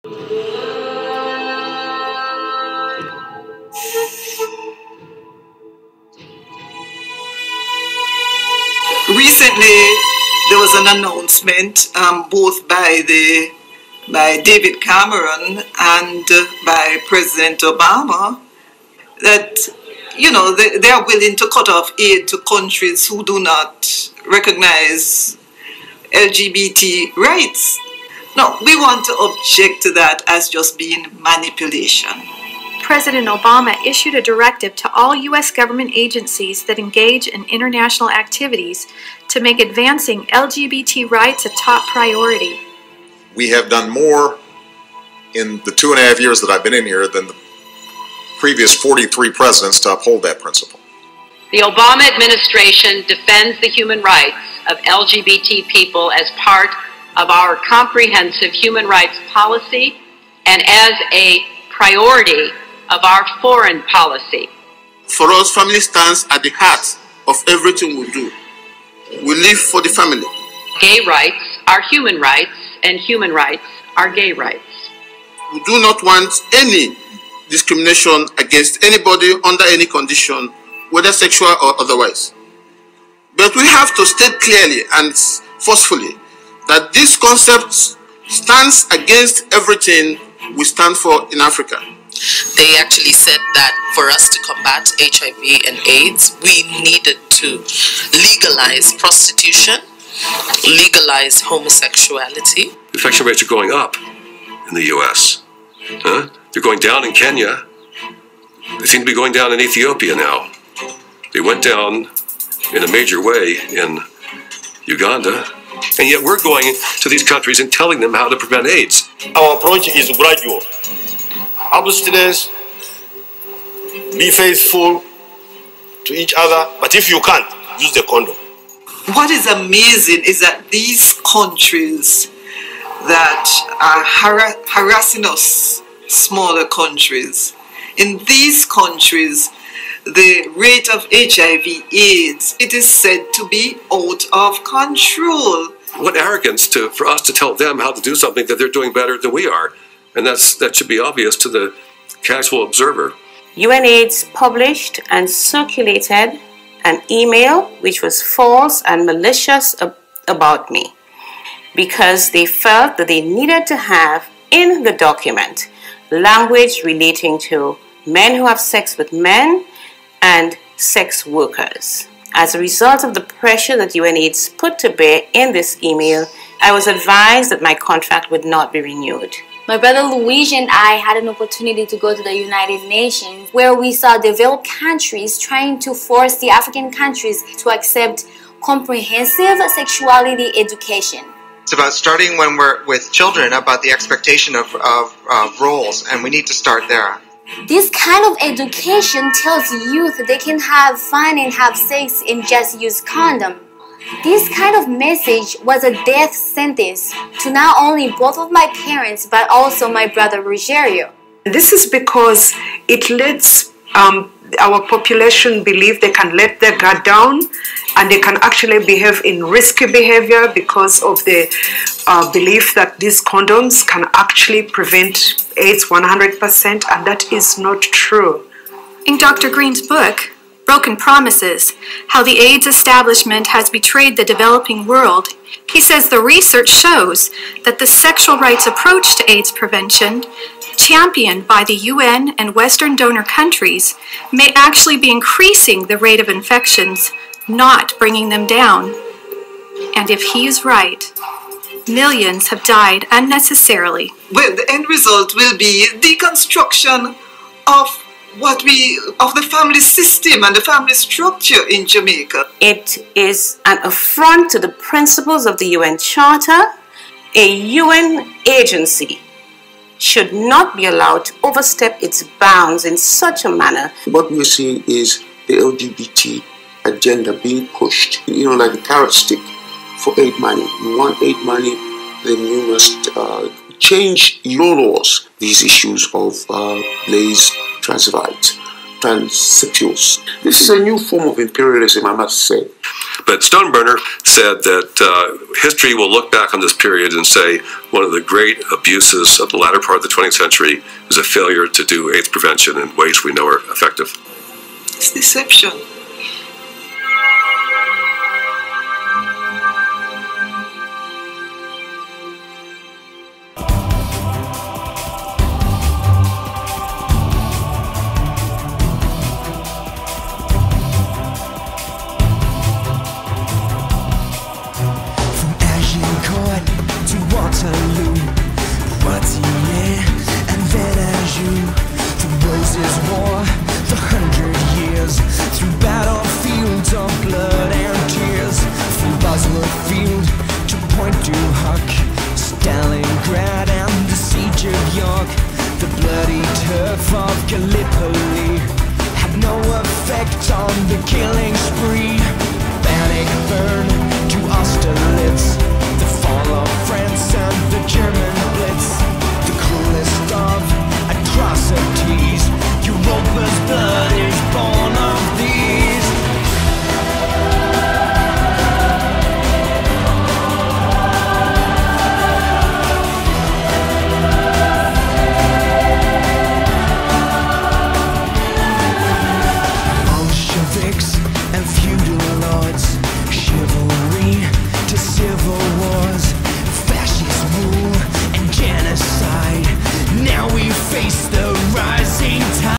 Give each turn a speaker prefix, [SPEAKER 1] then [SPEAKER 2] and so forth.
[SPEAKER 1] Recently, there was an announcement both by David Cameron and by President Obama that, you know, they are willing to cut off aid to countries who do not recognize LGBT rights. No, we want to object to that as just being manipulation.
[SPEAKER 2] President Obama issued a directive to all U.S. government agencies that engage in international activities to make advancing LGBT rights a top priority.
[SPEAKER 3] We have done more in the 2.5 years that I've been in here than the previous 43 presidents to uphold that principle.
[SPEAKER 4] The Obama administration defends the human rights of LGBT people as part of our comprehensive human rights policy and as a priority of our foreign policy.
[SPEAKER 5] For us, family stands at the heart of everything we do. We live for the family.
[SPEAKER 4] Gay rights are human rights, and human rights are gay rights.
[SPEAKER 5] We do not want any discrimination against anybody under any condition, whether sexual or otherwise. But we have to state clearly and forcefully that this concept stands against everything we stand for in Africa.
[SPEAKER 6] They actually said that for us to combat HIV and AIDS, we needed to legalize prostitution, legalize homosexuality.
[SPEAKER 7] Infection rates are going up in the U.S. They're going down in Kenya. They seem to be going down in Ethiopia now. They went down in a major way in Uganda. And yet we're going to these countries and telling them how to prevent AIDS.
[SPEAKER 8] Our approach is gradual. Abstinence, be faithful to each other, but if you can't, use the condom.
[SPEAKER 1] What is amazing is that these countries that are harassing us, smaller countries, in these countries, the rate of HIV/AIDS, it is said to be out of control.
[SPEAKER 7] What arrogance for us to tell them how to do something that they're doing better than we are. And that should be obvious to the casual observer.
[SPEAKER 9] UNAIDS published and circulated an email which was false and malicious about me because they felt that they needed to have in the document language relating to men who have sex with men and sex workers. As a result of the pressure that UNAIDS put to bear in this email, I was advised that my contract would not be renewed.
[SPEAKER 10] My brother Luigi and I had an opportunity to go to the United Nations where we saw developed countries trying to force the African countries to accept comprehensive sexuality education.
[SPEAKER 11] It's about starting when we're with children about the expectation of roles, and we need to start there.
[SPEAKER 10] This kind of education tells youth they can have fun and have sex and just use condom. This kind of message was a death sentence to not only both of my parents but also my brother Rogerio.
[SPEAKER 12] This is because it lets our population believe they can let their guard down and they can actually behave in risky behavior because of the belief that these condoms can actually prevent AIDS 100%, and that is not true.
[SPEAKER 2] In Dr. Green's book, Broken Promises, How the AIDS Establishment Has Betrayed the Developing World, he says the research shows that the sexual rights approach to AIDS prevention, championed by the UN and Western donor countries, may actually be increasing the rate of infections, not bringing them down. And if he is right, millions have died unnecessarily.
[SPEAKER 1] Well, the end result will be deconstruction of the family system and the family structure in Jamaica.
[SPEAKER 9] It is an affront to the principles of the UN Charter. A UN agency should not be allowed to overstep its bounds in such a manner.
[SPEAKER 13] What we're seeing is the LGBT agenda being pushed, like a carrot stick for aid money. You want aid money, then you must change your laws. These issues of Blaise Transvite transsexuals. This is a new form of imperialism, I must say.
[SPEAKER 7] But Stoneburner said that history will look back on this period and say one of the great abuses of the latter part of the 20th century is a failure to do AIDS prevention in ways we know are effective.
[SPEAKER 1] It's deception.